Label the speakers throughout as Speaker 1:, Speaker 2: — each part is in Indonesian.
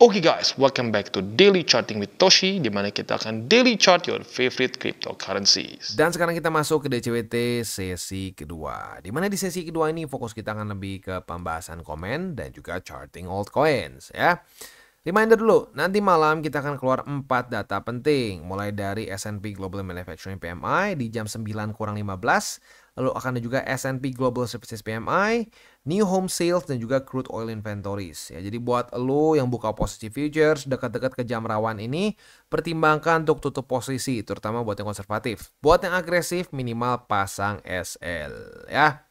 Speaker 1: Oke guys, welcome back to Daily Charting with Toshi, di mana kita akan daily chart your favorite cryptocurrencies.
Speaker 2: Dan sekarang kita masuk ke DCWT sesi kedua. Di mana di sesi kedua ini fokus kita akan lebih ke pembahasan komen dan juga charting altcoins ya. Reminder dulu, nanti malam kita akan keluar 4 data penting. Mulai dari S&P Global Manufacturing PMI di jam 9:15. Lalu akan ada juga S&P Global Services PMI, New Home Sales, dan juga Crude Oil Inventories. Ya, jadi buat lo yang buka posisi futures dekat-dekat ke jam rawan ini, pertimbangkan untuk tutup posisi, terutama buat yang konservatif. Buat yang agresif, minimal pasang SL ya.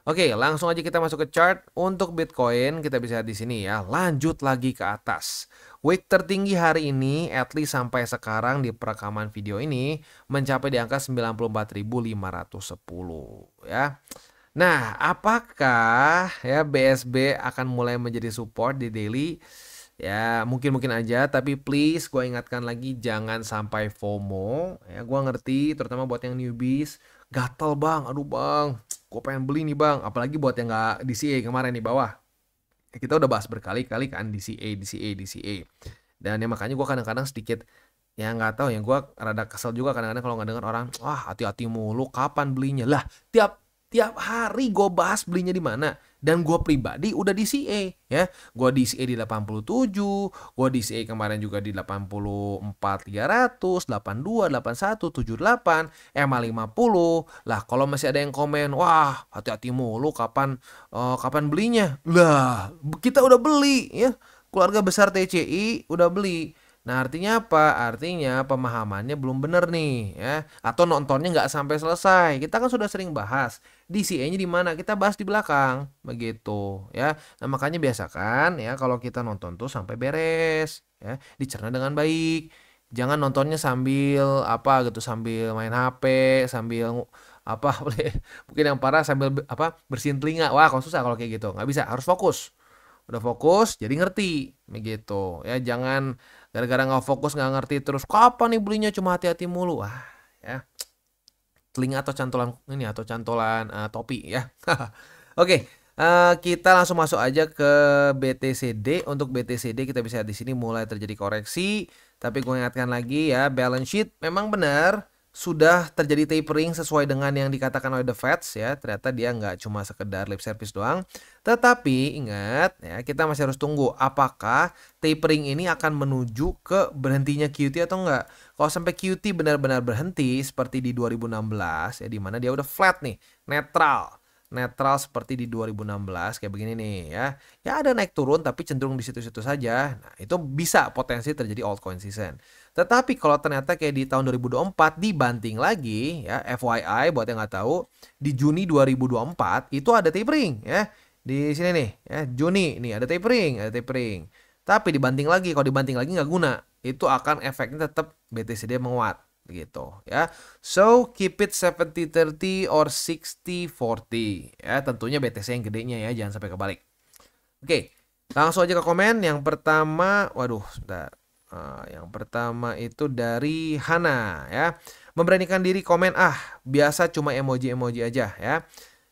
Speaker 2: Oke, langsung aja kita masuk ke chart. Untuk Bitcoin kita bisa lihat di sini ya, lanjut lagi ke atas. Week tertinggi hari ini, at least sampai sekarang di perekaman video ini, mencapai di angka 94.510 ya. Nah, apakah ya BSB akan mulai menjadi support di daily? Ya, mungkin aja, tapi please gue ingatkan lagi jangan sampai FOMO. Ya, gue ngerti, terutama buat yang newbies, gatel bang, aduh bang, gue pengen beli nih bang. Apalagi buat yang nggak DCA kemarin di bawah. Kita udah bahas berkali-kali kan DCA. Dan ya makanya gue kadang-kadang sedikit ya nggak tahu ya, gue rada kesel juga kadang-kadang kalau nggak dengar orang, wah hati-hati mulu, kapan belinya? Lah, tiap hari gue bahas belinya di mana. Dan gue pribadi udah DCA ya. Gue DCA di 87, gue DCA kemarin juga di 84.300, 82, 81, 78, MA50. Lah kalau masih ada yang komen, wah hati-hati mulu kapan belinya? Lah, kita udah beli ya. Keluarga besar TCI udah beli. Nah artinya apa? Artinya pemahamannya belum bener nih ya. Atau nontonnya nggak sampai selesai. Kita kan sudah sering bahas DCA-nya di mana, kita bahas di belakang begitu ya. Nah makanya biasakan ya kalau kita nonton tuh sampai beres ya, dicerna dengan baik. Jangan nontonnya sambil apa gitu, sambil main HP, sambil apa mungkin yang parah sambil bersihin telinga. Wah kok susah kalau kayak gitu, nggak bisa, harus fokus. Udah fokus jadi ngerti begitu ya. Jangan gara-gara nggak fokus nggak ngerti terus kapan nih belinya, cuma hati-hati mulu. Wah ya, telinga atau cantolan ini atau cantolan topi ya. Oke, kita langsung masuk aja ke BTCD. Untuk BTCD kita bisa lihat di sini mulai terjadi koreksi, tapi gue ingatkan lagi ya, balance sheet memang benar sudah terjadi tapering sesuai dengan yang dikatakan oleh The Fed ya. Ternyata dia nggak cuma sekedar lip service doang. Tetapi ingat ya, kita masih harus tunggu apakah tapering ini akan menuju ke berhentinya QT atau enggak. Kalau sampai QT benar-benar berhenti seperti di 2016 ya, dimana dia udah flat nih, netral seperti di 2016 kayak begini nih ya. Ya ada naik turun tapi cenderung di situ-situ saja. Nah, itu bisa potensi terjadi altcoin season. Tetapi kalau ternyata kayak di tahun 2024 dibanting lagi ya, FYI buat yang nggak tahu, di Juni 2024 itu ada tapering ya. Di sini nih ya, Juni nih ada tapering. Tapi dibanting lagi, kalau dibanting lagi nggak guna. Itu akan efeknya tetap BTCD menguat gitu ya. So keep it 70-30 or 60-40 ya. Tentunya BTC yang gedenya ya, jangan sampai kebalik. Oke, langsung aja ke komen. Yang pertama, waduh, sebentar. Yang pertama itu dari Hana ya. Memberanikan diri komen, biasa cuma emoji aja ya.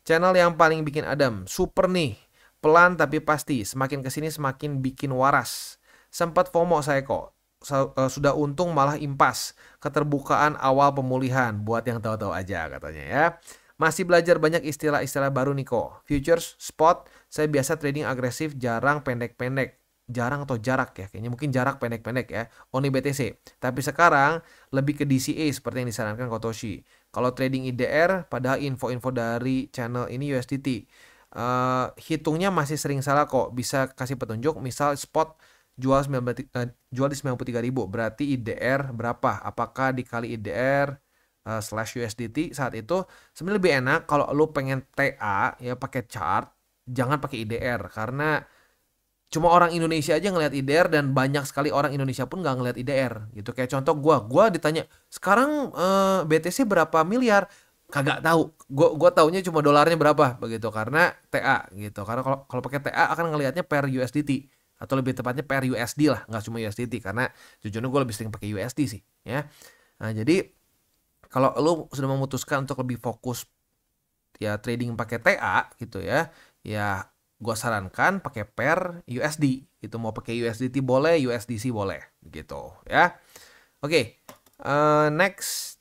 Speaker 2: Channel yang paling bikin adem, super nih. Pelan tapi pasti, semakin kesini semakin bikin waras. Sempat FOMO saya kok. Sudah untung malah impas. Keterbukaan awal pemulihan, buat yang tahu-tahu aja katanya ya. Masih belajar banyak istilah-istilah baru nih kok. Futures, spot, saya biasa trading agresif, jarang pendek-pendek. Jarang atau jarak ya, kayaknya mungkin jarak pendek-pendek ya, only BTC. Tapi sekarang lebih ke DCA seperti yang disarankan Kotoshi. Kalau trading IDR, padahal info-info dari channel ini USDT. Hitungnya masih sering salah kok, bisa kasih petunjuk. Misal spot jual di 93.000, berarti IDR berapa? Apakah dikali IDR slash USDT saat itu? Sebenarnya lebih enak kalau lu pengen TA ya pakai chart, jangan pakai IDR karena cuma orang Indonesia aja ngelihat IDR dan banyak sekali orang Indonesia pun nggak ngelihat IDR gitu. Kayak contoh gua ditanya sekarang BTC berapa miliar, kagak tahu. Gua taunya cuma dolarnya berapa begitu karena TA gitu. Karena kalau pakai TA akan ngelihatnya per USDT atau lebih tepatnya per USD lah, nggak cuma USDT karena jujurnya gue lebih sering pakai USD sih ya. Nah jadi kalau lu sudah memutuskan untuk lebih fokus ya trading pakai TA gitu ya gue sarankan pakai pair USD. Itu mau pakai USDT boleh, USDC boleh, gitu ya. Oke, next.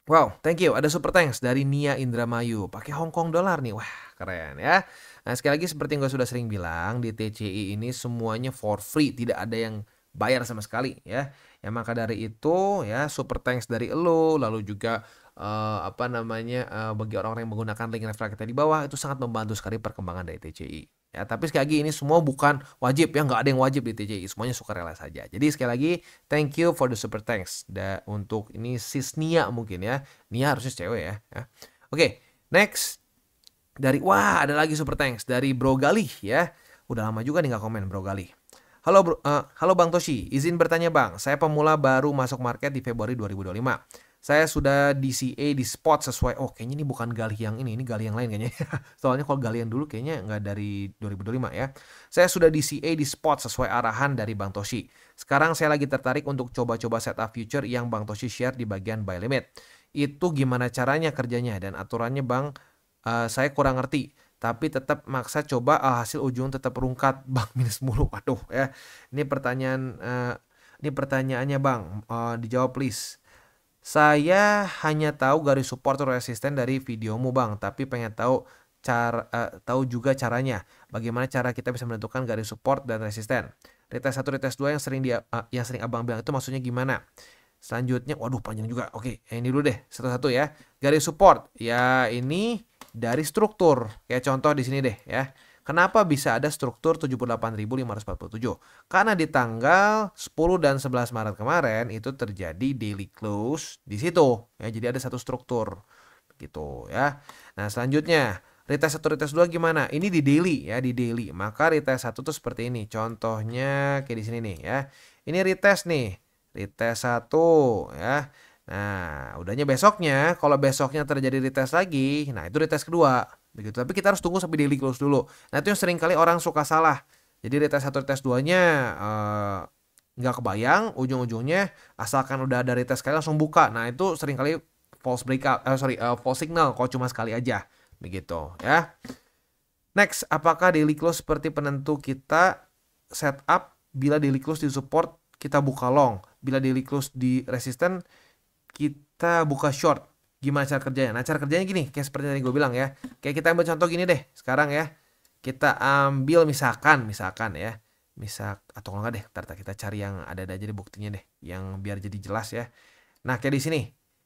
Speaker 2: Wow, thank you. Ada super thanks dari Nia Indramayu. Pakai Hong Kong dollar nih. Wah, keren ya. Nah, sekali lagi seperti yang gue sudah sering bilang, di TCI ini semuanya for free. Tidak ada yang bayar sama sekali ya. Ya maka dari itu ya super thanks dari elo, lalu juga bagi orang-orang yang menggunakan link referral kita di bawah, itu sangat membantu sekali perkembangan dari TCI. Ya, tapi sekali lagi ini semua bukan wajib ya, nggak ada yang wajib di TCI, semuanya sukarela saja. Jadi sekali lagi thank you for the super thanks. Untuk ini sis Nia mungkin ya. Nia harusnya cewek ya. Oke, next. Ada lagi super thanks dari Bro Galih ya. Udah lama juga nih nggak komen Bro Galih. Halo Bang Toshi, izin bertanya Bang, saya pemula baru masuk market di Februari 2025. Saya sudah DCA di spot sesuai, kayaknya ini bukan Galih yang ini Galih yang lain kayaknya. Soalnya kalau Galih yang dulu kayaknya nggak dari 2025 ya. Saya sudah DCA di spot sesuai arahan dari Bang Toshi. Sekarang saya lagi tertarik untuk coba-coba setup future yang Bang Toshi share di bagian buy limit. Itu gimana caranya kerjanya dan aturannya Bang? Saya kurang ngerti. Tapi tetap maksa coba, hasil ujung tetap rungkat Bang minus mulu. Waduh ya. Ini pertanyaannya Bang, dijawab please. Saya hanya tahu garis support atau resisten dari videomu Bang, tapi pengen tahu juga caranya. Bagaimana cara kita bisa menentukan garis support dan resisten. Retest 1, retest 2 yang sering Abang bilang itu maksudnya gimana? Selanjutnya, waduh panjang juga. Oke, ini dulu deh satu-satu ya. Garis support, ya ini dari struktur. Kayak contoh di sini deh ya. Kenapa bisa ada struktur 78.547? Karena di tanggal 10 dan 11 Maret kemarin itu terjadi daily close di situ. Ya, jadi ada satu struktur gitu ya. Nah, selanjutnya retest 1, retest 2 gimana? Ini di daily ya, di daily. Maka retest 1 tuh seperti ini. Contohnya kayak di sini nih ya. Ini retest nih. Retest 1 ya. Nah, udahnya besoknya, kalau besoknya terjadi retest lagi, nah itu retest kedua. Begitu. Tapi kita harus tunggu sampai daily close dulu. Nah, itu yang sering kali orang suka salah. Jadi retest 1, retest 2-nya nggak kebayang, ujung-ujungnya asalkan udah ada retest sekali langsung buka. Nah, itu sering kali false signal kalau cuma sekali aja. Begitu ya. Next, apakah daily close seperti penentu kita setup bila daily close di support kita buka long, bila daily close di resisten kita buka short. Gimana cara kerjanya? Nah, cara kerjanya gini, kayak seperti yang gue bilang ya. Kayak kita ambil contoh gini deh, sekarang ya. Kita ambil misalkan ya. Atau kalau nggak deh, ntar kita cari yang ada aja deh buktinya deh, yang biar jadi jelas ya. Nah, kayak di sini.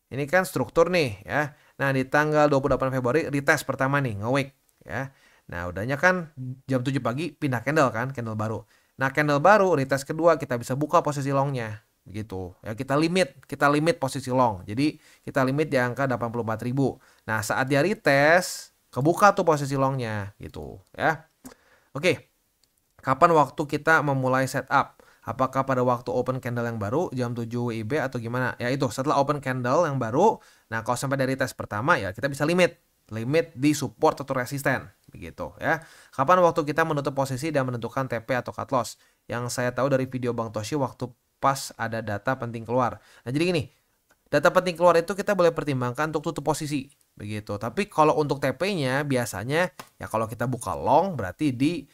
Speaker 2: Ini kan struktur nih ya. Nah, di tanggal 28 Februari retest pertama nih, nge-wick ya. Nah, udahnya kan jam 7 pagi pindah candle kan, candle baru. Nah, candle baru retest kedua kita bisa buka posisi longnya. Gitu ya, kita limit posisi long, jadi kita limit di angka 84.000. Nah, saat dia retest kebuka tuh posisi longnya gitu ya. Oke, kapan waktu kita memulai setup? Apakah pada waktu open candle yang baru jam 7 WIB atau gimana? Ya itu setelah open candle yang baru. Nah, kalau sampai dari retest pertama ya kita bisa limit di support atau resisten begitu ya. Kapan waktu kita menutup posisi dan menentukan TP atau cut loss? Yang saya tahu dari video Bang Toshi waktu pas ada data penting keluar. Nah, jadi gini, data penting keluar itu kita boleh pertimbangkan untuk tutup posisi begitu. Tapi kalau untuk TP-nya biasanya ya kalau kita buka long berarti di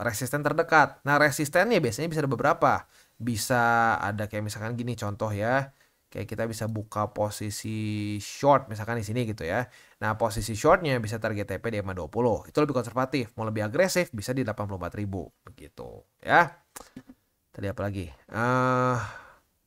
Speaker 2: resisten terdekat. Nah, resistennya biasanya bisa ada beberapa. Bisa ada kayak misalkan gini contoh ya. Kayak kita bisa buka posisi short misalkan di sini gitu ya. Nah, posisi shortnya bisa target TP di 520. Itu lebih konservatif. Mau lebih agresif bisa di 84.000 begitu ya. Tadi apa lagi?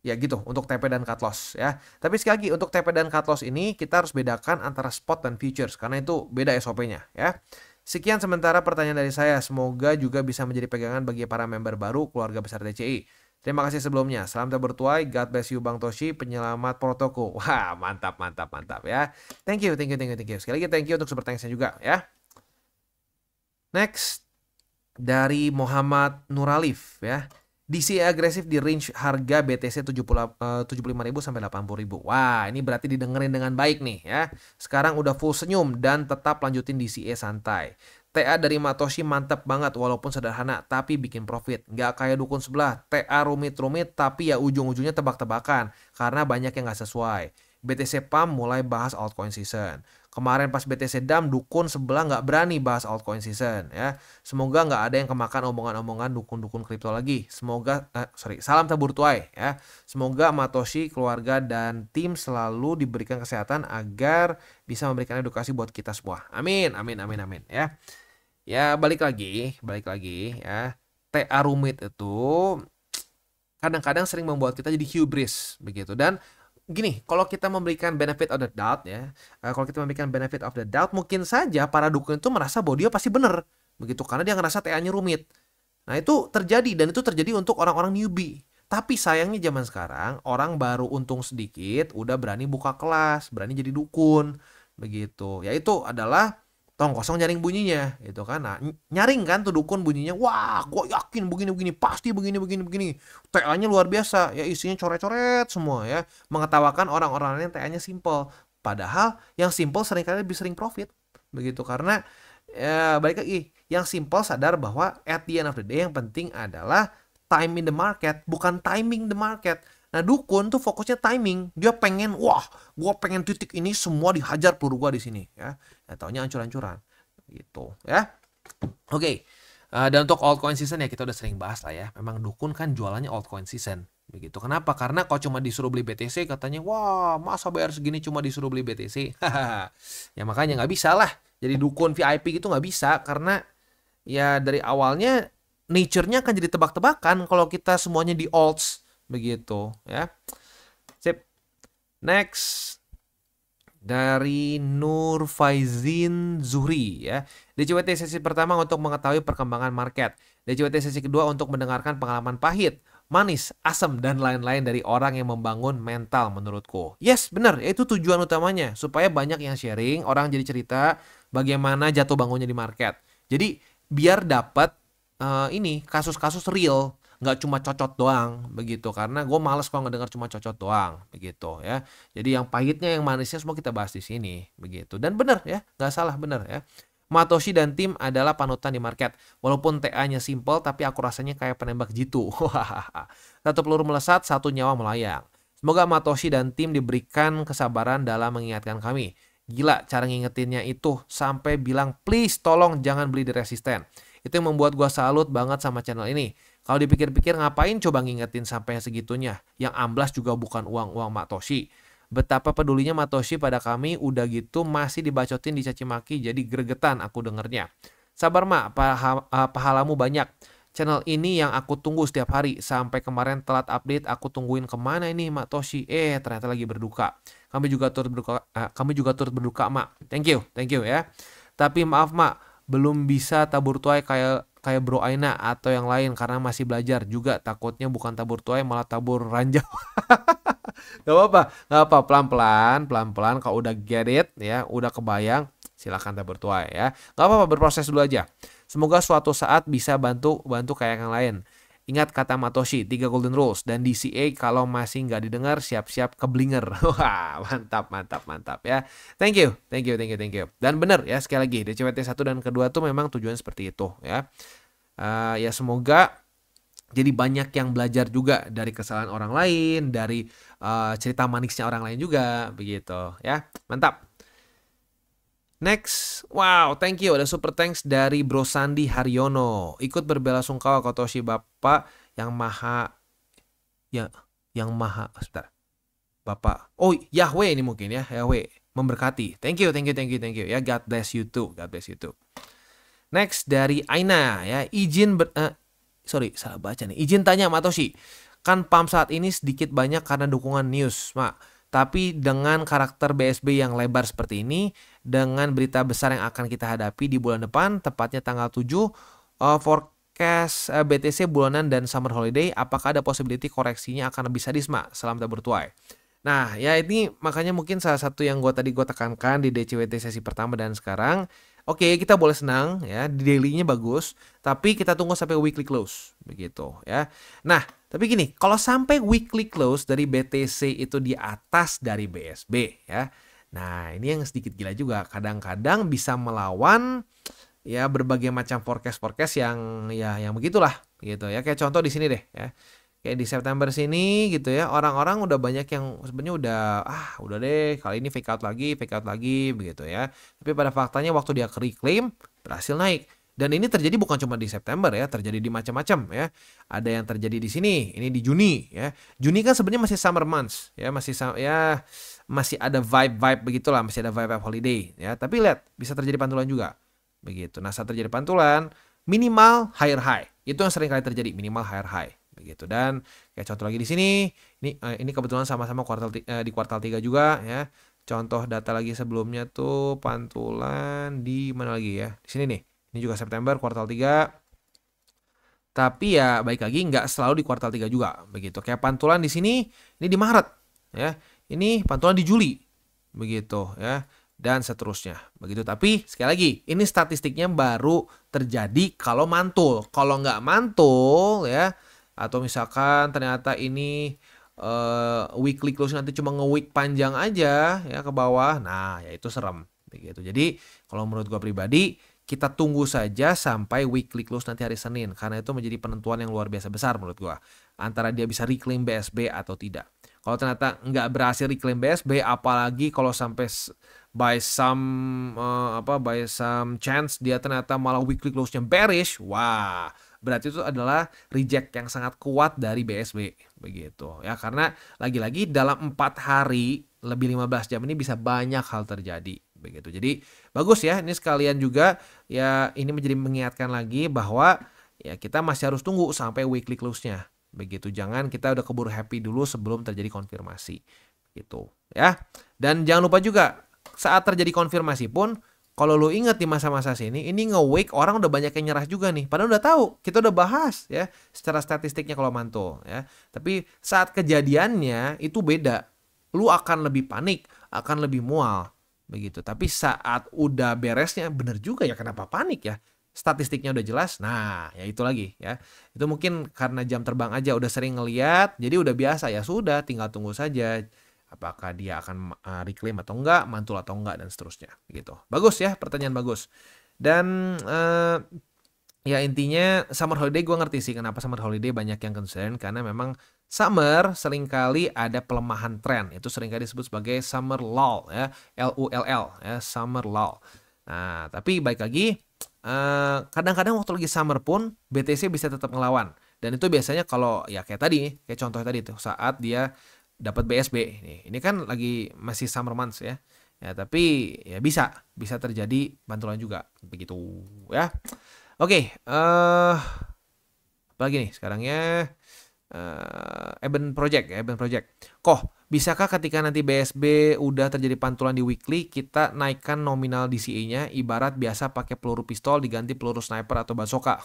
Speaker 2: Ya gitu untuk TP dan cut loss ya. Tapi sekali lagi untuk TP dan cut loss ini kita harus bedakan antara spot dan futures karena itu beda SOP-nya ya. Sekian sementara pertanyaan dari saya. Semoga juga bisa menjadi pegangan bagi para member baru keluarga besar TCI. Terima kasih sebelumnya. Salam terbertuai. God bless you Bang Toshi, penyelamat protoko. Wah, mantap ya. Thank you. Sekali lagi thank you untuk super thanks-nya juga ya. Next dari Muhammad Nuralif ya. DCA agresif di range harga BTC 75.000 sampai 80.000. Wah, ini berarti didengerin dengan baik nih ya. Sekarang udah full senyum dan tetap lanjutin DCA santai. TA dari Matoshi mantap banget walaupun sederhana tapi bikin profit. Nggak kayak dukun sebelah. TA rumit-rumit tapi ya ujung-ujungnya tebak-tebakan karena banyak yang nggak sesuai. BTC Pump mulai bahas altcoin season. Kemarin pas BTC Dam, dukun sebelah nggak berani bahas altcoin season ya. Semoga nggak ada yang kemakan omongan-omongan dukun-dukun kripto lagi. Semoga, salam tabur tuai ya. Semoga Matoshi, keluarga, dan tim selalu diberikan kesehatan agar bisa memberikan edukasi buat kita semua. Amin, amin, amin, amin ya. Ya balik lagi ya. TA rumit itu kadang-kadang sering membuat kita jadi hubris begitu. Dan gini, kalau kita memberikan benefit of the doubt ya, kalau kita memberikan benefit of the doubt, mungkin saja para dukun itu merasa bahwa dia pasti benar begitu karena dia ngerasa TA-nya rumit. Nah itu terjadi, dan itu terjadi untuk orang-orang newbie. Tapi sayangnya zaman sekarang orang baru untung sedikit udah berani buka kelas, berani jadi dukun begitu. Yaitu adalah tong kosong nyaring bunyinya gitu kan. Nah, nyaring kan tuh dukun bunyinya, wah gue yakin begini pasti begini TA-nya luar biasa ya, isinya coret-coret semua ya, mengetawakan orang-orang yang TA-nya simple, padahal yang simple seringkali lebih sering profit begitu. Karena ya balik lagi, yang simple sadar bahwa at the end of the day yang penting adalah time in the market, bukan timing the market. Nah dukun tuh fokusnya timing, dia pengen, wah gue pengen titik ini semua dihajar peluru gue di sini ya. Taunya ancur-ancuran gitu ya. Oke. Dan untuk altcoin season ya kita udah sering bahas lah ya. Memang dukun kan jualannya altcoin season begitu. Kenapa? Karena kalau cuma disuruh beli BTC katanya, wah masa bayar segini cuma disuruh beli BTC. Ya makanya nggak bisa lah jadi dukun VIP gitu, nggak bisa, karena ya dari awalnya nature-nya akan jadi tebak-tebakan kalau kita semuanya di alts begitu ya. Sip. Next dari Nur Faizin Zuhri ya. DCWT sesi pertama untuk mengetahui perkembangan market. DCWT sesi kedua untuk mendengarkan pengalaman pahit, manis, asam, dan lain-lain dari orang yang membangun mental menurutku. Yes, benar. Itu tujuan utamanya. Supaya banyak yang sharing, orang jadi cerita bagaimana jatuh bangunnya di market. Jadi biar dapat ini kasus-kasus real. Nggak cuma cocot doang begitu, karena gue males kalau ngedengar cuma cocot doang begitu ya. Jadi yang pahitnya yang manisnya semua kita bahas di sini begitu. Dan benar ya, nggak salah, benar ya. Matoshi dan tim adalah panutan di market, walaupun TA-nya simple tapi aku rasanya kayak penembak jitu. Satu peluru melesat, satu nyawa melayang. Semoga Matoshi dan tim diberikan kesabaran dalam mengingatkan kami. Gila cara ngingetinnya itu, sampai bilang please tolong jangan beli di resisten. Itu yang membuat gue salut banget sama channel ini. Kalau dipikir-pikir ngapain coba ngingetin sampai segitunya. Yang amblas juga bukan uang-uang Matoshi. Betapa pedulinya Matoshi pada kami, udah gitu masih dibacotin, dicaci maki, jadi gregetan aku dengernya. Sabar mak, pahalamu banyak. Channel ini yang aku tunggu setiap hari. Sampai kemarin telat update, aku tungguin kemana ini Matoshi. Ternyata lagi berduka. Kami juga turut berduka mak. Thank you ya. Tapi maaf mak, belum bisa tabur tuai kayak Bro Aina atau yang lain karena masih belajar juga, takutnya bukan tabur tuai malah tabur ranjau. Gak apa-apa, pelan-pelan kalau udah get it ya, udah kebayang, silakan tabur tuai ya. Gak apa-apa, berproses dulu aja. Semoga suatu saat bisa bantu kayak yang lain. Ingat kata Matoshi, 3 golden rules, dan DCA kalau masih nggak didengar siap-siap keblinger. Wah, mantap ya. Thank you. Dan bener ya, sekali lagi DCWT 1 dan kedua tuh memang tujuan seperti itu ya. Ya semoga jadi banyak yang belajar juga dari kesalahan orang lain, dari cerita manisnya orang lain juga begitu ya. Mantap. Next, wow, thank you. Ada super thanks dari Bro Sandi Haryono. Ikut berbelasungkawa Kotoshi Bapak yang maha, sebentar. Bapak, oh Yahweh ini mungkin ya, Yahweh memberkati. Thank you ya. God bless you too. Next dari Aina ya. Salah baca nih. Izin tanya Matoshi. Kan pump saat ini sedikit banyak karena dukungan news, Mak. Tapi dengan karakter BSB yang lebar seperti ini, dengan berita besar yang akan kita hadapi di bulan depan, tepatnya tanggal 7, forecast BTC bulanan dan summer holiday, apakah ada possibility koreksinya akan lebih sadis, Mak? Salam tabur tuai. Nah, ya ini makanya mungkin salah satu yang gue tekankan di DCWT sesi pertama dan sekarang. Oke, kita boleh senang ya, di daily-nya bagus, tapi kita tunggu sampai weekly close begitu ya. Nah, tapi gini, kalau sampai weekly close dari BTC itu di atas dari BSB ya. Nah, ini yang sedikit gila juga, kadang-kadang bisa melawan ya berbagai macam forecast yang begitulah gitu ya. Kayak contoh di sini deh ya. Kayak di September sini gitu ya, orang-orang udah banyak yang sebenarnya udah deh kali ini fake out lagi begitu ya. Tapi pada faktanya waktu dia reclaim berhasil naik. Dan ini terjadi bukan cuma di September ya, terjadi di macam-macam ya. Ada yang terjadi di sini, ini di Juni ya. Juni kan sebenarnya masih summer months ya, masih ada vibe begitulah, masih ada vibe holiday ya. Tapi lihat bisa terjadi pantulan juga. Begitu. Nah, saat terjadi pantulan, minimal higher high. Itu yang sering kali terjadi, minimal higher high. Begitu. Dan kayak contoh lagi di sini, ini kebetulan sama-sama di kuartal 3 juga ya. Contoh data lagi sebelumnya tuh pantulan di mana lagi ya? Di sini nih. Ini juga September kuartal 3. Tapi ya baik lagi nggak selalu di kuartal 3 juga begitu. Kayak pantulan di sini ini di Maret ya. Ini pantulan di Juli. Begitu ya. Dan seterusnya begitu. Tapi sekali lagi ini statistiknya baru terjadi kalau mantul. Kalau nggak mantul ya, atau misalkan ternyata ini weekly close nanti cuma nge-week panjang aja ya ke bawah, nah ya itu serem begitu. Jadi kalau menurut gua pribadi kita tunggu saja sampai weekly close nanti hari Senin, karena itu menjadi penentuan yang luar biasa besar menurut gua antara dia bisa reclaim BSB atau tidak. Kalau ternyata nggak berhasil reclaim BSB, apalagi kalau sampai by some chance dia ternyata malah weekly close-nya bearish, wah berarti itu adalah reject yang sangat kuat dari BSB begitu ya, karena lagi-lagi dalam 4 hari lebih 15 jam ini bisa banyak hal terjadi begitu. Jadi bagus ya, ini sekalian juga ya, ini menjadi mengingatkan lagi bahwa ya kita masih harus tunggu sampai weekly close-nya begitu. Jangan kita udah keburu happy dulu sebelum terjadi konfirmasi gitu ya. Dan jangan lupa juga saat terjadi konfirmasi pun, kalau lu ingat di masa-masa sini, ini nge-wake orang udah banyak yang nyerah juga nih. Padahal udah tahu, kita udah bahas ya secara statistiknya kalau mantul ya. Tapi saat kejadiannya itu beda. Lu akan lebih panik, akan lebih mual begitu. Tapi saat udah beresnya, bener juga ya, kenapa panik ya? Statistiknya udah jelas. Nah, ya itu lagi ya. Itu mungkin karena jam terbang aja udah sering ngeliat, jadi udah biasa, ya sudah tinggal tunggu saja apakah dia akan reclaim atau enggak, mantul atau enggak, dan seterusnya gitu. Bagus ya, pertanyaan bagus. Dan ya intinya summer holiday gue ngerti sih kenapa summer holiday banyak yang concern, karena memang summer seringkali ada pelemahan tren. Itu seringkali disebut sebagai summer lull ya, LULL ya, summer lull. Nah, tapi baik lagi, kadang-kadang waktu lagi summer pun BTC bisa tetap ngelawan. Dan itu biasanya kalau ya kayak tadi, kayak contohnya tadi tuh saat dia dapat BSB. Ini kan lagi masih summer months ya. Ya, tapi ya bisa terjadi bantuan juga begitu ya. Oke, apalagi nih sekarangnya Eben Project. Kok bisakah ketika nanti BSB udah terjadi pantulan di weekly, kita naikkan nominal DCA-nya ibarat biasa pakai peluru pistol diganti peluru sniper atau bazooka?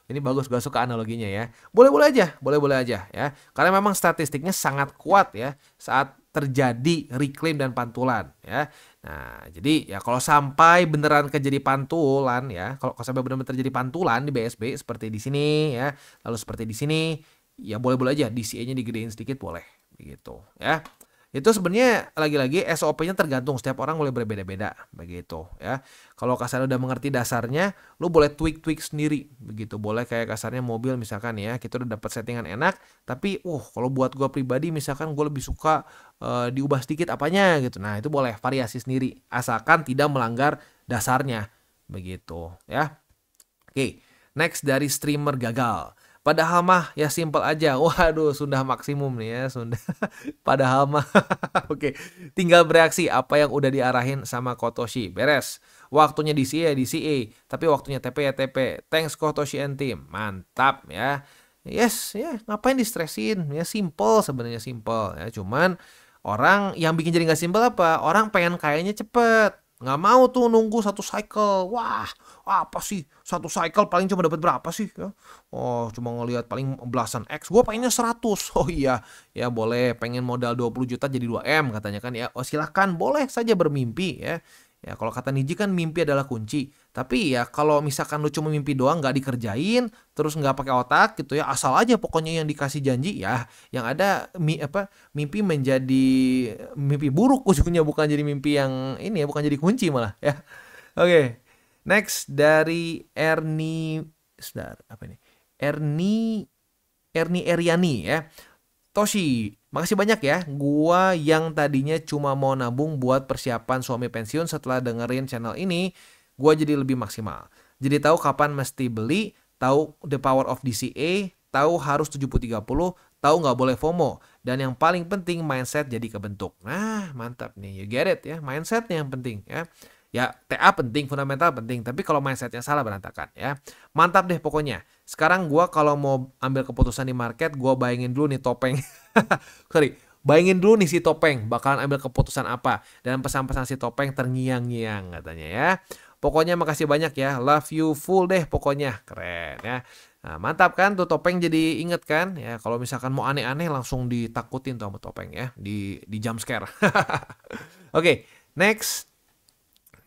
Speaker 2: Ini bagus, gue suka analoginya ya. Boleh-boleh aja ya. Karena memang statistiknya sangat kuat ya saat terjadi reclaim dan pantulan ya. Nah, jadi ya kalau sampai beneran terjadi pantulan ya, kalau sampai beneran terjadi pantulan di BSB seperti di sini ya, lalu seperti di sini, ya boleh-boleh aja DCA-nya digedein sedikit boleh begitu ya. Itu sebenarnya lagi-lagi SOP-nya tergantung, setiap orang boleh berbeda-beda begitu ya. Kalau kasarnya udah mengerti dasarnya, lu boleh tweak sendiri begitu. Boleh kayak kasarnya mobil misalkan ya, kita udah dapat settingan enak, tapi kalau buat gua pribadi misalkan gua lebih suka diubah sedikit apanya gitu. Nah, itu boleh variasi sendiri asalkan tidak melanggar dasarnya begitu ya. Oke, next dari streamer gagal. Padahal mah ya simple aja. Waduh, sudah maksimum nih ya, sudah. Padahal mah oke, tinggal bereaksi apa yang udah diarahin sama Kotoshi. Beres. Waktunya DCA ya DCA, tapi waktunya TP ya TP. Thanks Kotoshi and team. Mantap ya. Yes, ya ngapain distresin? Ya simple, sebenarnya simple ya. Cuman orang yang bikin jadi nggak simple apa? Orang pengen kayaknya cepet. Nggak mau tuh nunggu satu cycle. Wah, apa sih satu cycle paling cuma dapat berapa sih ya? Oh, cuma ngelihat paling belasan X. Gue pengennya 100. Oh iya, ya boleh, pengen modal 20 juta jadi 2M katanya kan ya. Oh silahkan, boleh saja bermimpi ya. Ya kalau kata Niji kan mimpi adalah kunci. Tapi ya kalau misalkan lu cuma mimpi doang nggak dikerjain, terus nggak pakai otak gitu ya, asal aja pokoknya yang dikasih janji ya, yang ada mimpi menjadi mimpi buruk ujungnya, bukan jadi mimpi yang ini ya, bukan jadi kunci malah ya. Oke. Next dari Ernie, apa ini? Ernie Erni Eriani ya. Toshi, makasih banyak ya. Gua yang tadinya cuma mau nabung buat persiapan suami pensiun, setelah dengerin channel ini, gua jadi lebih maksimal. Jadi tahu kapan mesti beli, tahu the power of DCA, tahu harus 70-30, tahu nggak boleh FOMO. Dan yang paling penting mindset jadi kebentuk. Nah, mantap nih. You get it ya. Mindsetnya yang penting ya. Ya, TA penting, fundamental penting, tapi kalau mindsetnya salah berantakan ya. Mantap deh pokoknya. Sekarang gua kalau mau ambil keputusan di market, gua bayangin dulu nih topeng. Sorry, bayangin dulu nih si topeng bakalan ambil keputusan apa. Dan pesan-pesan si topeng terngiang-ngiang katanya ya. Pokoknya makasih banyak ya. Love you full deh pokoknya. Keren ya. Nah, mantap kan tuh topeng, jadi inget kan ya, kalau misalkan mau aneh-aneh langsung ditakutin tuh sama topeng ya, di jump scare. Oke, next.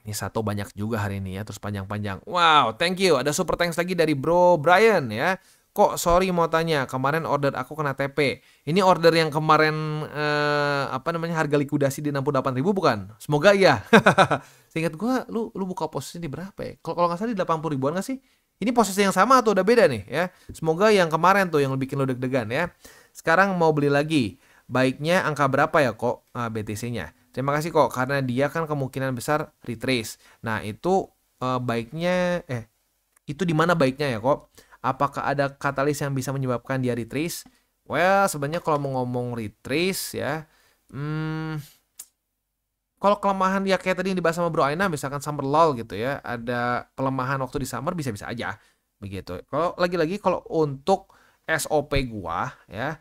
Speaker 2: Ini satu banyak juga hari ini ya, terus panjang-panjang. Wow, thank you. Ada super thanks lagi dari Bro Brian ya. Kok sorry mau tanya, kemarin order aku kena TP. Ini order yang kemarin harga likuidasi di 68.000 bukan? Semoga iya. Seingat gua lu buka posisi di berapa ya? Kalau nggak salah di 80 ribuan nggak sih? Ini posisi yang sama atau udah beda nih ya? Semoga yang kemarin tuh yang bikin lu deg-degan ya. Sekarang mau beli lagi. Baiknya angka berapa ya kok BTC-nya? Terima kasih kok, karena dia kan kemungkinan besar retrace. Nah, itu itu di mana baiknya ya kok? Apakah ada katalis yang bisa menyebabkan dia retrace? Well, sebenarnya kalau mau ngomong retrace ya, kalau kelemahan ya kayak tadi yang dibahas sama Bro Aina, misalkan summer lull gitu ya, ada pelemahan waktu di summer, bisa-bisa aja begitu. Kalau lagi-lagi kalau untuk SOP gua ya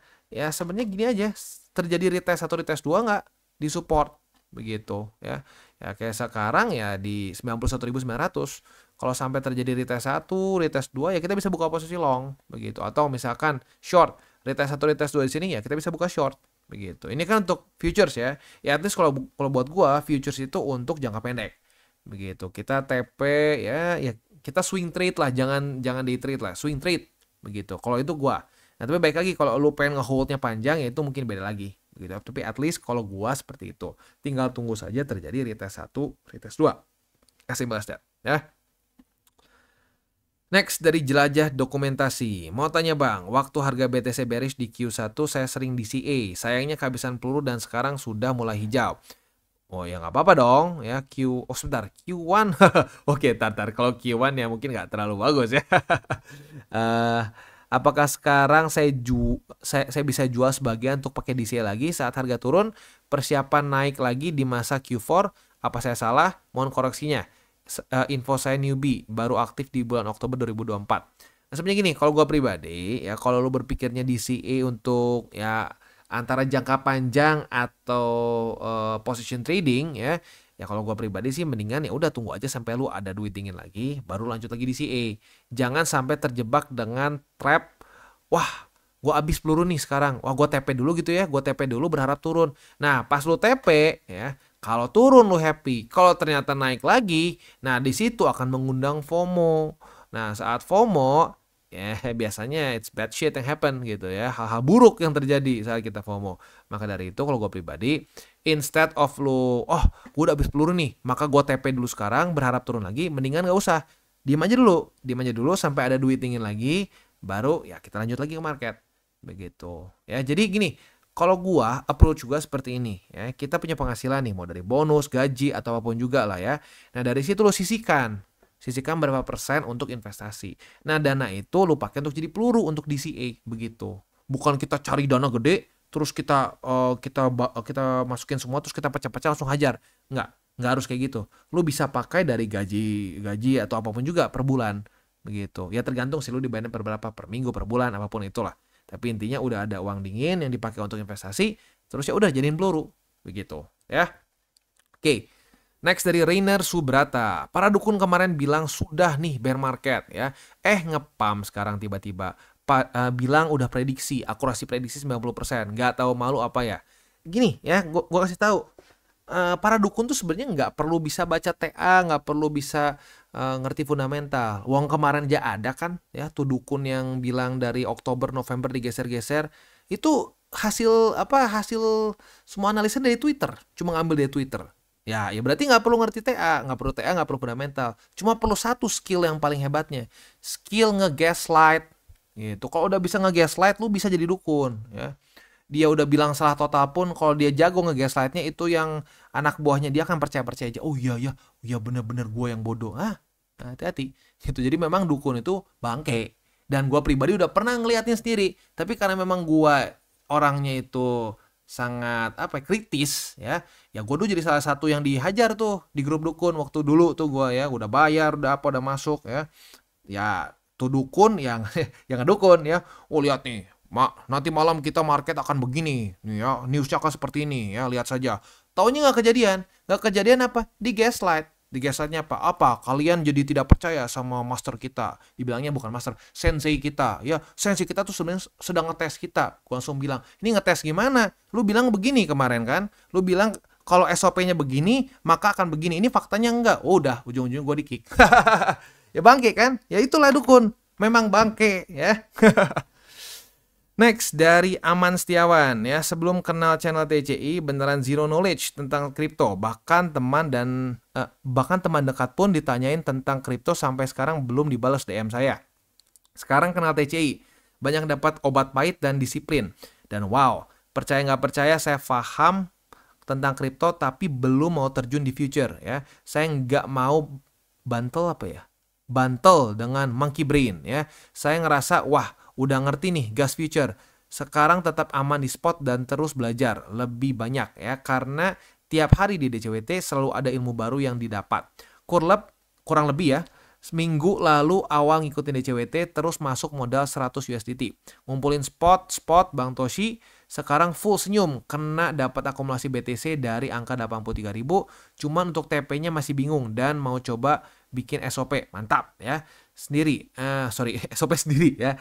Speaker 2: sebenarnya gini aja, terjadi retest 1 retest 2 nggak disupport begitu ya. Ya kayak sekarang ya di 91.900. Kalau sampai terjadi retest 1, retest 2 ya kita bisa buka posisi long begitu. Atau misalkan short, retest 1, retest 2 di sini ya kita bisa buka short begitu. Ini kan untuk futures ya. Ya at least kalau buat gua futures itu untuk jangka pendek. Begitu. Kita TP ya kita swing trade lah, jangan day trade lah, swing trade begitu. Kalau itu gua. Nah, tapi baik lagi kalau lu pengen nge-holdnya panjang ya itu mungkin beda lagi gitu. Tapi at least kalau gua seperti itu. Tinggal tunggu saja terjadi retest 1, retest 2. As simple as that ya. Next dari Jelajah Dokumentasi. Mau tanya bang, waktu harga BTC bearish di Q1 saya sering DCA. Sayangnya kehabisan peluru dan sekarang sudah mulai hijau. Oh ya nggak apa-apa dong ya. Sebentar, Q1. Oke, tar. Kalau Q1 ya mungkin nggak terlalu bagus ya. Apakah sekarang saya bisa jual sebagian untuk pakai DCA lagi saat harga turun, persiapan naik lagi di masa Q4? Apa saya salah? Mohon koreksinya. Info saya newbie, baru aktif di bulan Oktober 2024. Nah, sebenarnya gini, kalau gue pribadi ya, kalau lu berpikirnya DCA untuk ya antara jangka panjang atau position trading ya kalau gue pribadi sih mendingan ya udah tunggu aja sampai lu ada duit dingin lagi, baru lanjut lagi DCA. Jangan sampai terjebak dengan trap, wah gue habis peluru nih sekarang, wah gue TP dulu gitu ya, gue TP dulu berharap turun. Nah pas lu TP ya, kalau turun lu happy, kalau ternyata naik lagi, nah di situ akan mengundang FOMO. Nah saat FOMO, ya biasanya it's bad shit yang happen gitu ya, hal-hal buruk yang terjadi saat kita FOMO. Maka dari itu kalau gue pribadi, instead of lu, gue udah habis peluru nih, maka gue TP dulu sekarang, berharap turun lagi, mendingan gak usah. Diam aja dulu sampai ada duit dingin lagi, baru ya kita lanjut lagi ke market. Begitu. Ya, jadi gini, kalau gua approach juga seperti ini ya. Kita punya penghasilan nih mau dari bonus, gaji atau apapun juga lah ya. Nah, dari situ lo sisihkan berapa persen untuk investasi. Nah, dana itu lo pakai untuk jadi peluru untuk DCA begitu. Bukan kita cari dana gede terus kita masukin semua terus kita pecah-pecah langsung hajar. Nggak harus kayak gitu. Lo bisa pakai dari gaji atau apapun juga per bulan begitu. Ya tergantung sih lo dibayar per berapa, per minggu, per bulan, apapun itulah. Tapi intinya udah ada uang dingin yang dipakai untuk investasi, terus ya udah jadiin peluru begitu ya. Oke. Next dari Rainer Subrata. Para dukun kemarin bilang sudah nih bear market ya. Ngepam sekarang tiba-tiba bilang udah prediksi, akurasi prediksi 90%. Nggak tahu malu apa ya. Gini ya, gua kasih tahu. Para dukun tuh sebenarnya nggak perlu bisa baca TA, nggak perlu bisa ngerti fundamental. Wong kemarin aja ada kan ya tuh dukun yang bilang dari Oktober November digeser-geser, itu hasil semua analisis dari Twitter, cuma ngambil dari Twitter. Ya berarti nggak perlu ngerti TA, nggak perlu fundamental. Cuma perlu satu skill yang paling hebatnya, skill nge-gaslight Gitu. Kalau udah bisa nge-gaslight, lu bisa jadi dukun ya. Dia udah bilang salah total pun kalau dia jago nge-gaslightnya, itu yang anak buahnya dia akan percaya-percaya aja. Oh iya ya, iya bener-bener gue yang bodoh. Hati-hati. Gitu. Jadi memang dukun itu bangke. Dan gue pribadi udah pernah ngeliatnya sendiri. Tapi karena memang gue orangnya itu sangat kritis ya. Ya gue dulu jadi salah satu yang dihajar tuh di grup dukun waktu dulu tuh gue ya. Udah bayar, udah masuk ya. Ya tuh dukun yang yang dukun ya. Oh lihat nih, nanti malam kita market akan begini nih ya, newsnya akan seperti ini ya, lihat saja. Taunya nggak kejadian apa? Di gaslight. Di gaslightnya apa? Kalian jadi tidak percaya sama master kita. Dibilangnya bukan master, sensei kita. Ya, sensei kita tuh sebenarnya sedang ngetes kita. Gua langsung bilang, ini ngetes gimana? Lu bilang begini kemarin kan? Lu bilang kalau SOP-nya begini, maka akan begini. Ini faktanya enggak. Oh, udah, ujung-ujung gue di-kick. Ya bangke kan? Ya itulah dukun. Memang bangke ya. Next dari Aman Setiawan ya, sebelum kenal channel TCI beneran zero knowledge tentang kripto, bahkan teman dekat pun ditanyain tentang kripto sampai sekarang belum dibalas DM saya. Sekarang kenal TCI, banyak dapat obat pahit dan disiplin. Dan wow, percaya nggak percaya saya paham tentang kripto tapi belum mau terjun di future ya. Saya nggak mau bantel dengan monkey brain ya. Saya ngerasa wah udah ngerti nih gas future. Sekarang tetap aman di spot dan terus belajar lebih banyak ya, karena tiap hari di DCWT selalu ada ilmu baru yang didapat. Kurang lebih ya, seminggu lalu awal ngikutin DCWT terus masuk modal 100 USDT. Ngumpulin spot Bang Toshi, sekarang full senyum kena dapat akumulasi BTC dari angka 83.000. Cuman untuk TP-nya masih bingung dan mau coba bikin SOP. Mantap ya. SOP sendiri ya.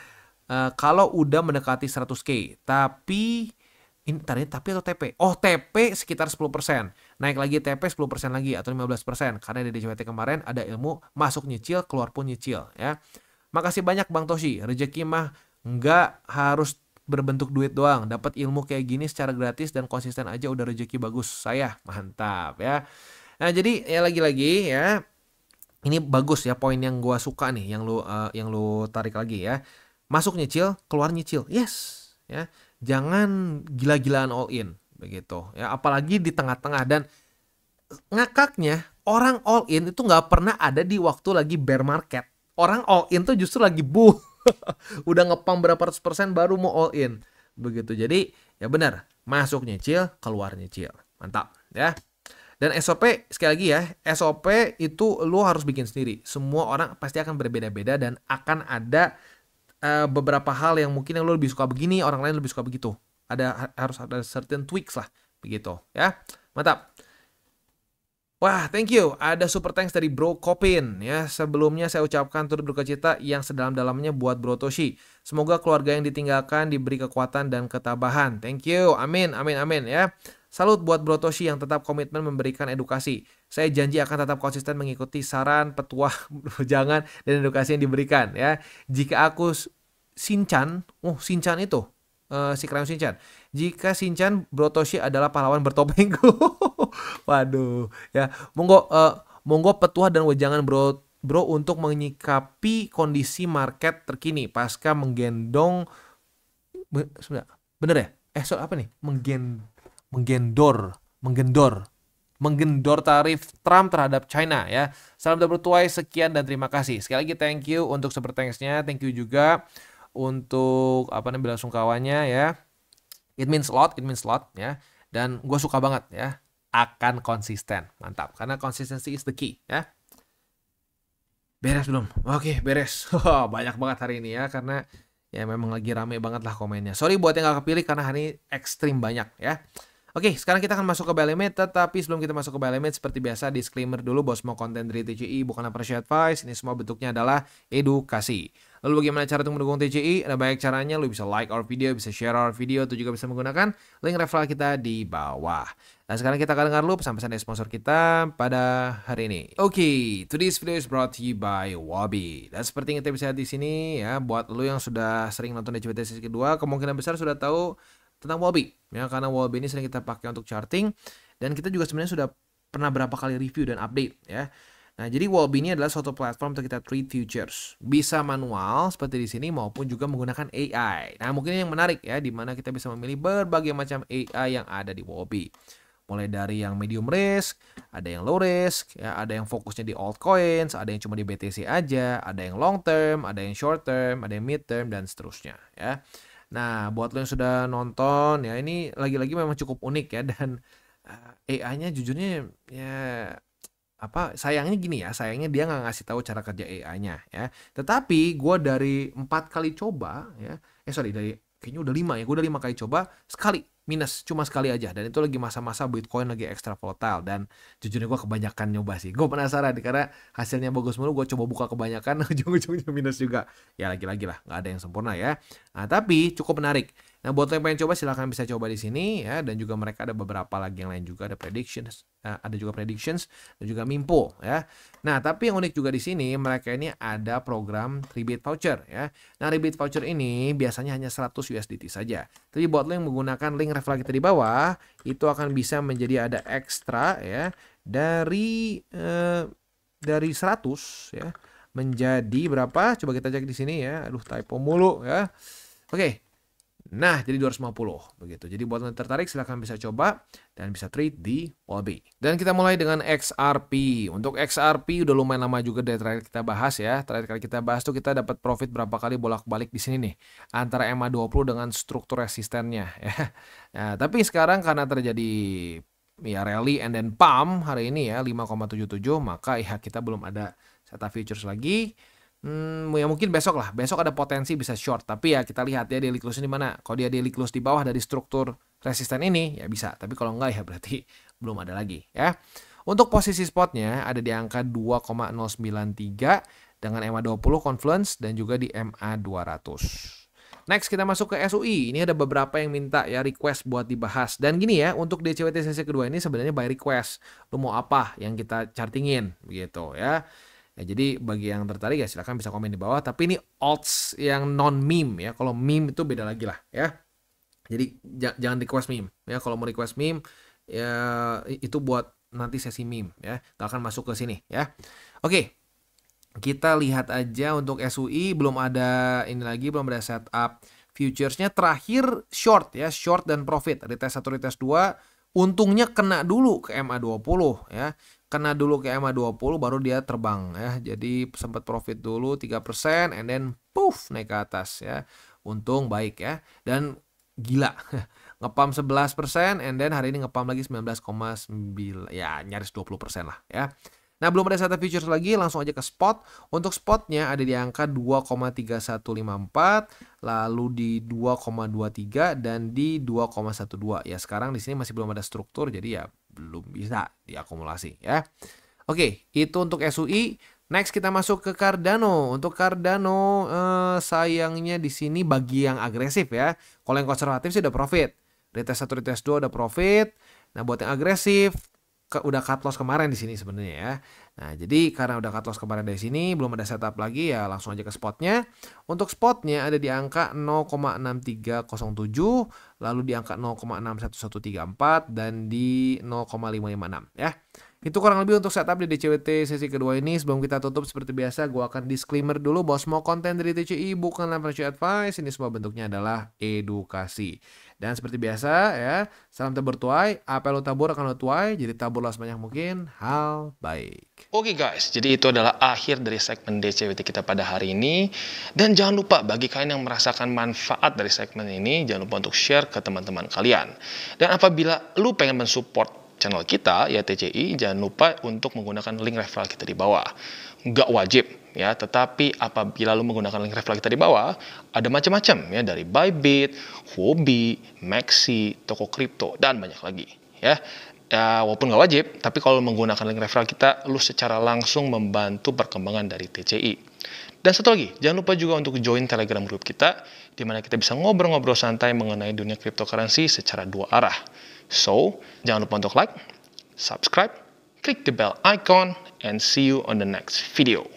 Speaker 2: Kalau udah mendekati 100k, tapi ini tadi tapi atau TP? Oh, TP sekitar 10%. Naik lagi TP 10% lagi atau 15%. Karena di DCWT kemarin ada ilmu masuk nyicil, keluar pun nyicil ya. Makasih banyak Bang Toshi. Rezeki mah nggak harus berbentuk duit doang. Dapat ilmu kayak gini secara gratis dan konsisten aja udah rezeki bagus. Saya mantap ya. Nah, jadi ya lagi-lagi ya. Ini bagus ya poin yang gua suka nih yang lu tarik lagi ya. Masuk nyicil, keluar nyicil. Yes, ya. Jangan gila-gilaan all in begitu. Ya, apalagi di tengah-tengah, dan ngakaknya orang all in itu nggak pernah ada di waktu lagi bear market. Orang all in tuh justru lagi bull. Udah ngepump berapa ratus persen baru mau all in. Begitu. Jadi, ya benar, masuk nyicil, keluar nyicil. Mantap, ya. Dan SOP, sekali lagi ya, SOP itu lu harus bikin sendiri. Semua orang pasti akan berbeda-beda dan akan ada beberapa hal yang mungkin yang lo lebih suka begini, orang lain lebih suka begitu. Harus ada certain tweaks lah, begitu ya. Mantap. Wah, thank you. Ada super thanks dari Bro Kopin ya. Sebelumnya saya ucapkan turut berduka yang sedalam-dalamnya buat Bro Toshi. Semoga keluarga yang ditinggalkan diberi kekuatan dan ketabahan. Thank you. Amin, amin, amin ya. Salut buat Bro Toshi yang tetap komitmen memberikan edukasi. Saya janji akan tetap konsisten mengikuti saran, petuah, jangan, dan edukasi yang diberikan ya. Jika aku Shinchan itu si Crayon Shinchan. Jika Shinchan, Bro Toshi adalah pahlawan bertopengku. Waduh, ya. Monggo petuah dan wejangan Bro untuk menyikapi kondisi market terkini pasca menggendong bener ya? Apa nih? Menggendor tarif Trump terhadap China ya. Salam bertuai, sekian dan terima kasih. Sekali lagi thank you untuk super thanks-nya. Thank you juga untuk bela sungkawanya ya. It means a lot ya. Dan gue suka banget ya, akan konsisten. Mantap, karena consistency is the key ya. Beres belum? Oke, beres. Banyak banget hari ini ya, karena ya memang lagi rame banget lah komennya. Sorry buat yang gak kepilih karena hari ini ekstrim banyak ya. Oke, sekarang kita akan masuk ke buy limit, tetapi sebelum kita masuk ke buy limit, seperti biasa disclaimer dulu bahwa semua konten dari TCI bukanlah financial advice, ini semua bentuknya adalah edukasi. Lalu bagaimana cara untuk mendukung TCI? Ada banyak caranya, lu bisa like our video, bisa share our video, itu juga bisa menggunakan link referral kita di bawah. Nah, sekarang kita akan dengar dulu pesan-pesan dari sponsor kita pada hari ini. Oke, today's video is brought to you by Wabi. Dan seperti yang kita bisa lihat di sini ya, buat lu yang sudah sering nonton DCWT sesi kedua, kemungkinan besar sudah tahu tentang Wabi ya, karena Wabi ini sering kita pakai untuk charting dan kita juga sebenarnya sudah pernah berapa kali review dan update ya. Nah, jadi Huobi ini adalah suatu platform untuk kita trade futures. Bisa manual seperti di sini maupun juga menggunakan AI. Nah, mungkin yang menarik ya, di mana kita bisa memilih berbagai macam AI yang ada di Huobi. Mulai dari yang medium risk, ada yang low risk, ya, ada yang fokusnya di altcoins, ada yang cuma di BTC aja, ada yang long term, ada yang short term, ada yang mid term, dan seterusnya ya. Nah, buat lo yang sudah nonton ya, ini lagi-lagi memang cukup unik ya, dan AI-nya jujurnya ya sayangnya gini ya, sayangnya dia nggak ngasih tahu cara kerja AI-nya ya. Tetapi gue dari 4 kali coba ya, dari kayaknya udah 5 ya, gue udah 5 kali coba, sekali minus, cuma sekali aja, dan itu lagi masa-masa Bitcoin lagi extra volatile, dan jujurnya gue kebanyakan nyoba sih, gue penasaran karena hasilnya bagus mulu, gue coba buka kebanyakan ujung-ujungnya minus juga. Ya lagi-lagi lah, nggak ada yang sempurna ya. Nah, tapi cukup menarik. Nah, buat yang pengen coba silahkan bisa coba di sini ya, dan juga mereka ada beberapa lagi yang lain juga, ada predictions, dan juga Mimpo ya. Nah, tapi yang unik juga di sini mereka ini ada program rebate voucher ya. Nah, rebate voucher ini biasanya hanya 100 USDT saja. Tapi buat lo yang menggunakan link referral kita di bawah, itu akan bisa menjadi ada ekstra ya, dari 100 ya menjadi berapa? Coba kita cek di sini ya. Aduh, typo mulu ya. Oke. Nah, jadi 250 begitu. Jadi buat yang tertarik silahkan bisa coba dan bisa trade di Huobi. Dan kita mulai dengan XRP. Untuk XRP udah lumayan lama juga dari terakhir kita bahas ya. Terakhir kali kita bahas tuh kita dapat profit berapa kali bolak-balik di sini nih. Antara EMA20 dengan struktur resistennya ya. Nah, tapi sekarang karena terjadi ya rally and then pump hari ini ya 5,77, maka ya kita belum ada setup futures lagi. Ya mungkin besok lah. Besok ada potensi bisa short. Tapi ya kita lihat ya daily close ini mana. Kalau dia daily close di bawah dari struktur resisten ini ya bisa. Tapi kalau enggak ya berarti belum ada lagi ya. Untuk posisi spotnya ada di angka 2,093 dengan EMA20 Confluence dan juga di MA200. Next kita masuk ke SUI. Ini ada beberapa yang minta ya request buat dibahas. Dan gini ya, untuk DCWT sesi kedua ini sebenarnya by request. Lu mau apa yang kita chartingin gitu ya. Ya, jadi bagi yang tertarik ya silahkan bisa komen di bawah. Tapi ini alts yang non meme ya. Kalau meme itu beda lagi lah ya. Jadi jangan request meme ya. Kalau mau request meme ya itu buat nanti sesi meme ya. Gak akan masuk ke sini ya. Oke. Kita lihat aja untuk SUI belum ada ini lagi, belum ada setup futuresnya. Terakhir short ya, short dan profit. Retest 1, retest 2. Untungnya kena dulu ke MA20 ya. Kena dulu ke MA20 baru dia terbang ya. Jadi sempat profit dulu 3% and then puff naik ke atas ya. Untung baik ya. Dan gila. Ngepam 11% and then hari ini ngepam lagi 19,9 ya, nyaris 20% lah ya. Nah, belum ada setup futures lagi, langsung aja ke spot. Untuk spotnya ada di angka 2,3154, lalu di 2,23 dan di 2,12. Ya, sekarang di sini masih belum ada struktur, jadi ya belum bisa diakumulasi ya. Oke, itu untuk SUI. Next kita masuk ke Cardano. Untuk Cardano sayangnya di sini bagi yang agresif ya. Kalau yang konservatif sih udah profit. Retest 1, retest 2 udah profit. Nah, buat yang agresif udah cut loss kemarin di sini sebenarnya ya. Nah, jadi karena udah cut loss kemarin dari sini, belum ada setup lagi ya, langsung aja ke spotnya. Untuk spotnya ada di angka 0,6307, lalu di angka 0,61134 dan di 0,556 ya. Itu kurang lebih untuk setup di DCWT sesi kedua ini. Sebelum kita tutup seperti biasa, gue akan disclaimer dulu bahwa semua konten dari TCI bukanlah financial advice. Ini semua bentuknya adalah edukasi. Dan seperti biasa ya, salam tabur tuai. Apa yang lo tabur akan lo tuai. Jadi taburlah sebanyak mungkin hal baik.
Speaker 1: Oke guys, jadi itu adalah akhir dari segmen DCWT kita pada hari ini. Dan jangan lupa bagi kalian yang merasakan manfaat dari segmen ini, jangan lupa untuk share ke teman-teman kalian. Dan apabila lu pengen mensupport channel kita ya TCI, jangan lupa untuk menggunakan link referral kita di bawah. Nggak wajib ya, tetapi apabila lu menggunakan link referral kita di bawah, ada macam-macam ya, dari Bybit, Huobi, Maxi, toko kripto dan banyak lagi ya. Ya walaupun nggak wajib, tapi kalau menggunakan link referral kita, lu secara langsung membantu perkembangan dari TCI. Dan satu lagi, jangan lupa juga untuk join Telegram group kita, di mana kita bisa ngobrol-ngobrol santai mengenai dunia cryptocurrency secara dua arah. So, jangan lupa untuk like, subscribe, click the bell icon, and see you on the next video.